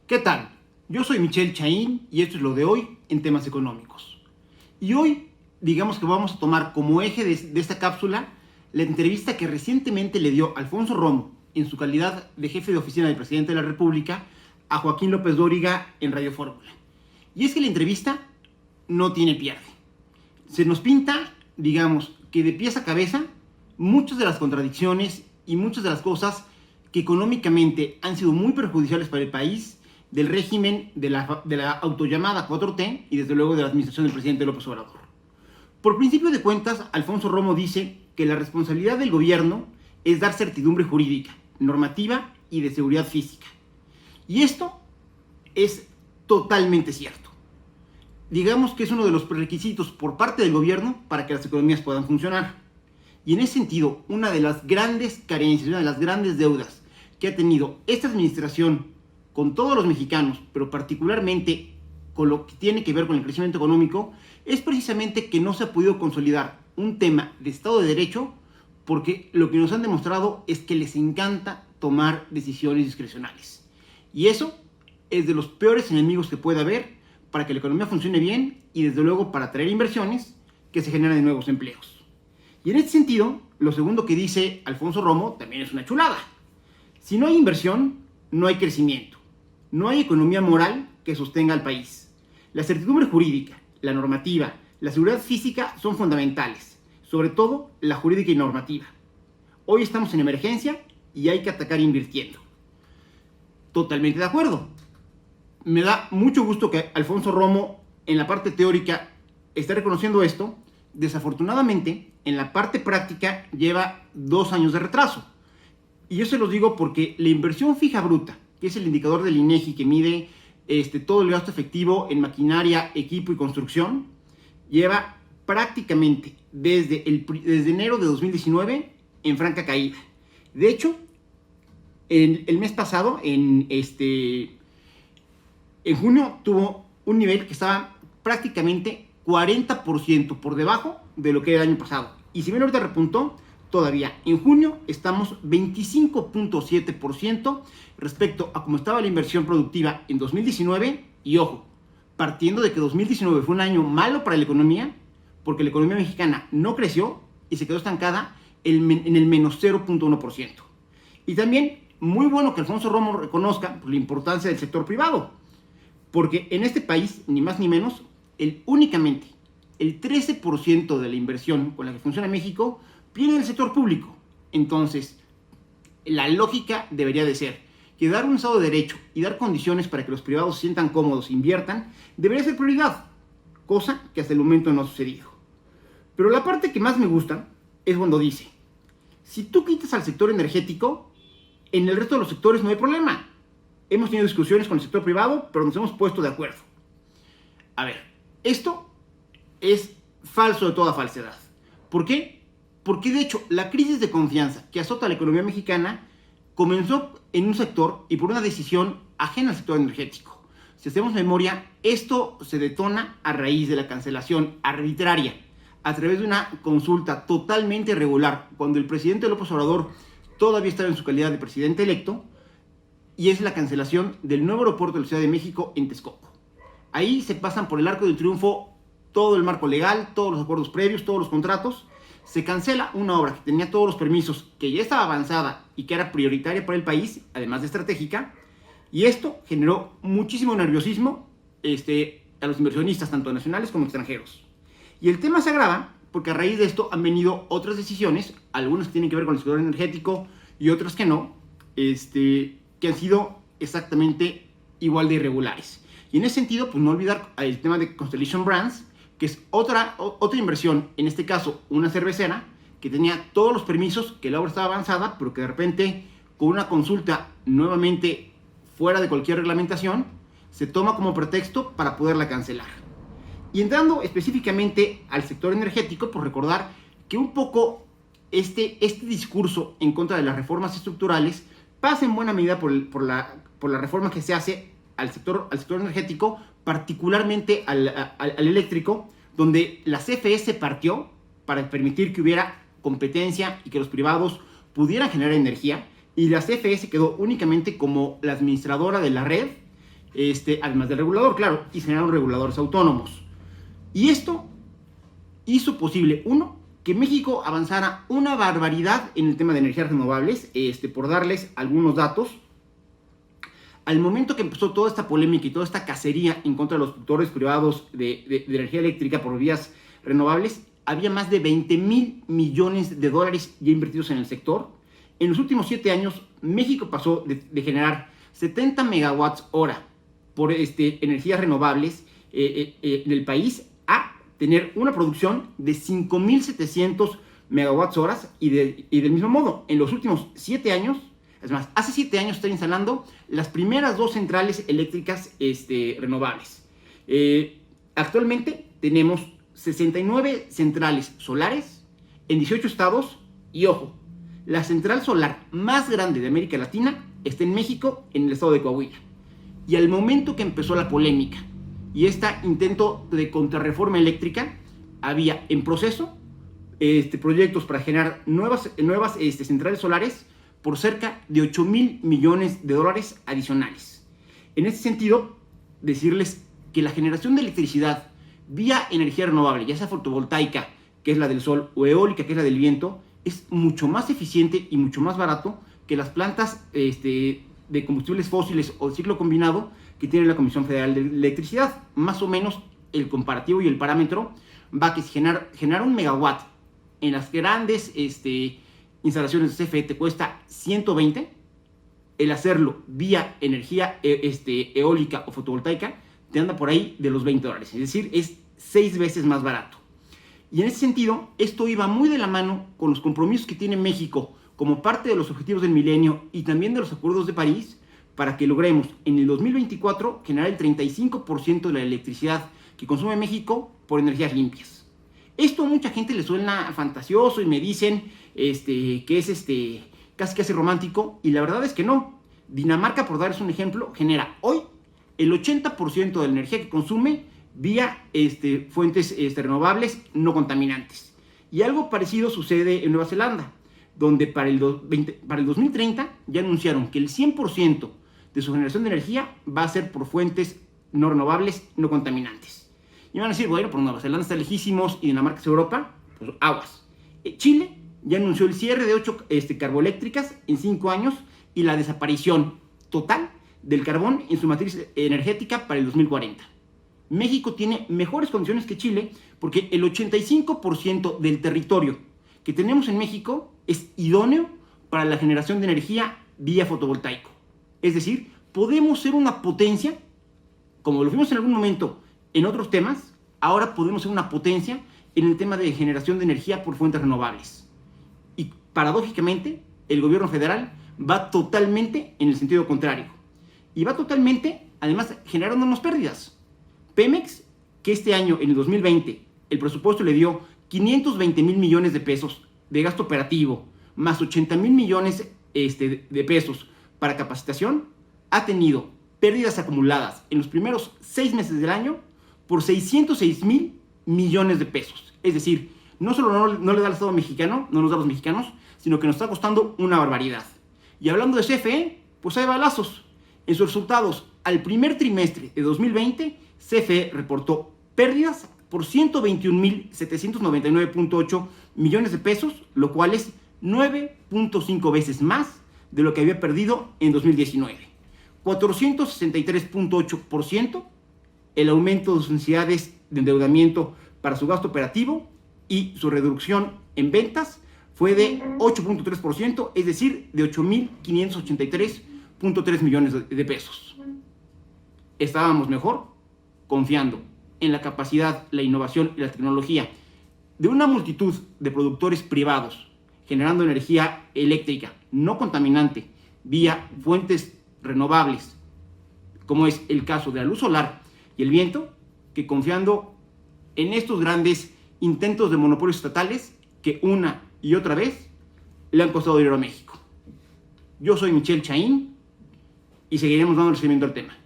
¿Qué tal? Yo soy Michelle Chaín y esto es lo de hoy en temas económicos. Y hoy, digamos que vamos a tomar como eje de esta cápsula la entrevista que recientemente le dio Alfonso Romo, en su calidad de jefe de oficina del presidente de la República, a Joaquín López Dóriga en Radio Fórmula. Y es que la entrevista no tiene pierde. Se nos pinta, digamos, que de pies a cabeza, muchas de las contradicciones y muchas de las cosas que económicamente han sido muy perjudiciales para el país, del régimen de la autollamada 4T y desde luego de la administración del presidente López Obrador. Por principio de cuentas, Alfonso Romo dice que la responsabilidad del gobierno es dar certidumbre jurídica, normativa y de seguridad física. Y esto es totalmente cierto. Digamos que es uno de los requisitos por parte del gobierno para que las economías puedan funcionar. Y en ese sentido, una de las grandes carencias, una de las grandes deudas que ha tenido esta administración con todos los mexicanos, pero particularmente con lo que tiene que ver con el crecimiento económico, es precisamente que no se ha podido consolidar un tema de Estado de Derecho, porque lo que nos han demostrado es que les encanta tomar decisiones discrecionales. Y eso es de los peores enemigos que puede haber para que la economía funcione bien y desde luego para atraer inversiones que se generen de nuevos empleos. Y en este sentido, lo segundo que dice Alfonso Romo también es una chulada. Si no hay inversión, no hay crecimiento. No hay economía moral que sostenga al país. La certidumbre jurídica, la normativa, la seguridad física son fundamentales, sobre todo la jurídica y normativa. Hoy estamos en emergencia y hay que atacar invirtiendo. Totalmente de acuerdo. Me da mucho gusto que Alfonso Romo, en la parte teórica, esté reconociendo esto. Desafortunadamente, en la parte práctica lleva 2 años de retraso. Y yo se los digo porque la inversión fija bruta, que es el indicador del INEGI que mide todo el gasto efectivo en maquinaria, equipo y construcción, lleva prácticamente desde enero de 2019 en franca caída. De hecho, el mes pasado, en junio, tuvo un nivel que estaba prácticamente 40% por debajo de lo que era el año pasado. Y si bien ahorita repuntó, todavía en junio estamos 25.7% respecto a cómo estaba la inversión productiva en 2019. Y ojo, partiendo de que 2019 fue un año malo para la economía, porque la economía mexicana no creció y se quedó estancada en el menos 0.1%. Y también muy bueno que Alfonso Romo reconozca la importancia del sector privado, porque en este país, ni más ni menos, únicamente el 13% de la inversión con la que funciona México viene del sector público. Entonces, la lógica debería de ser que dar un Estado de Derecho y dar condiciones para que los privados se sientan cómodos e inviertan debería ser prioridad, cosa que hasta el momento no ha sucedido. Pero la parte que más me gusta es cuando dice: si tú quitas al sector energético, en el resto de los sectores no hay problema. Hemos tenido discusiones con el sector privado, pero nos hemos puesto de acuerdo. A ver, esto es falso de toda falsedad. ¿Por qué? Porque de hecho la crisis de confianza que azota a la economía mexicana comenzó en un sector y por una decisión ajena al sector energético. Si hacemos memoria, esto se detona a raíz de la cancelación arbitraria a través de una consulta totalmente irregular, cuando el presidente López Obrador todavía estaba en su calidad de presidente electo, y es la cancelación del nuevo aeropuerto de la Ciudad de México en Texcoco. Ahí se pasan por el arco del triunfo todo el marco legal, todos los acuerdos previos, todos los contratos. Se cancela una obra que tenía todos los permisos, que ya estaba avanzada y que era prioritaria para el país, además de estratégica, y esto generó muchísimo nerviosismo a los inversionistas, tanto nacionales como extranjeros. Y el tema se agrava porque a raíz de esto han venido otras decisiones, algunas que tienen que ver con el sector energético y otras que no, que han sido exactamente igual de irregulares. Y en ese sentido, pues no olvidar el tema de Constellation Brands, que es otra inversión, en este caso una cervecera, que tenía todos los permisos, que la obra estaba avanzada, pero que de repente, con una consulta nuevamente fuera de cualquier reglamentación, se toma como pretexto para poderla cancelar. Y entrando específicamente al sector energético, pues recordar que un poco este discurso en contra de las reformas estructurales pasa en buena medida por la reforma que se hace al sector energético, particularmente al eléctrico, donde la CFE se partió para permitir que hubiera competencia y que los privados pudieran generar energía, y la CFE se quedó únicamente como la administradora de la red además del regulador, claro, y se generaron reguladores autónomos. Y esto hizo posible, uno, que México avanzara una barbaridad en el tema de energías renovables. Por darles algunos datos, al momento que empezó toda esta polémica y toda esta cacería en contra de los productores privados de energía eléctrica por vías renovables, había más de 20,000 millones de dólares ya invertidos en el sector. En los últimos 7 años, México pasó de generar 70 megawatts hora por energías renovables en el país a tener una producción de 5,700 megawatts horas, y del mismo modo, en los últimos 7 años, es más, hace 7 años están instalando las primeras 2 centrales eléctricas renovables. Actualmente tenemos 69 centrales solares en 18 estados, y ojo, la central solar más grande de América Latina está en México, en el estado de Coahuila. Y al momento que empezó la polémica y este intento de contrarreforma eléctrica, había en proceso proyectos para generar nuevas centrales solares por cerca de 8,000 millones de dólares adicionales. En este sentido, decirles que la generación de electricidad vía energía renovable, ya sea fotovoltaica, que es la del sol, o eólica, que es la del viento, es mucho más eficiente y mucho más barato que las plantas de combustibles fósiles o de ciclo combinado que tiene la Comisión Federal de Electricidad. Más o menos el comparativo y el parámetro va a que si generar un megawatt en las grandes instalaciones de CFE te cuesta 120, el hacerlo vía energía eólica o fotovoltaica te anda por ahí de los $20, es decir, es 6 veces más barato. Y en ese sentido, esto iba muy de la mano con los compromisos que tiene México como parte de los objetivos del milenio y también de los acuerdos de París, para que logremos en el 2024 generar el 35% de la electricidad que consume México por energías limpias. Esto a mucha gente le suena fantasioso y me dicen que es casi romántico, y la verdad es que no. Dinamarca, por darles un ejemplo, genera hoy el 80% de la energía que consume vía fuentes renovables no contaminantes. Y algo parecido sucede en Nueva Zelanda, donde para el 2030 ya anunciaron que el 100% de su generación de energía va a ser por fuentes no renovables, no contaminantes. Y van a decir, bueno, por Nueva Zelanda está lejísimos y Dinamarca es Europa, pues aguas. Chile ya anunció el cierre de 8 carboeléctricas en 5 años y la desaparición total del carbón en su matriz energética para el 2040. México tiene mejores condiciones que Chile porque el 85% del territorio que tenemos en México es idóneo para la generación de energía vía fotovoltaico. Es decir, podemos ser una potencia, como lo fuimos en algún momento en otros temas, ahora podemos ser una potencia en el tema de generación de energía por fuentes renovables. Y paradójicamente, el gobierno federal va totalmente en el sentido contrario. Y va totalmente, además, generándonos pérdidas. Pemex, que este año, en el 2020, el presupuesto le dio 520,000 millones de pesos de gasto operativo, más 80,000 millones de pesos para capacitación, ha tenido pérdidas acumuladas en los primeros 6 meses del año por 606,000 millones de pesos. Es decir, no solo no le da al Estado mexicano, no nos da a los mexicanos, sino que nos está costando una barbaridad. Y hablando de CFE, pues hay balazos. En sus resultados al primer trimestre de 2020, CFE reportó pérdidas por 121,799.8 millones de pesos, lo cual es 9.5 veces más de lo que había perdido en 2019. 463.8% el aumento de sus necesidades de endeudamiento para su gasto operativo, y su reducción en ventas fue de 8.3%, es decir, de 8,583.3 millones de pesos. Estábamos mejor confiando en la capacidad, la innovación y la tecnología de una multitud de productores privados generando energía eléctrica no contaminante vía fuentes renovables, como es el caso de la luz solar y el viento, que confiando en estos grandes intentos de monopolios estatales que una y otra vez le han costado dinero a México. Yo soy Michel Chaín y seguiremos dando seguimiento al tema.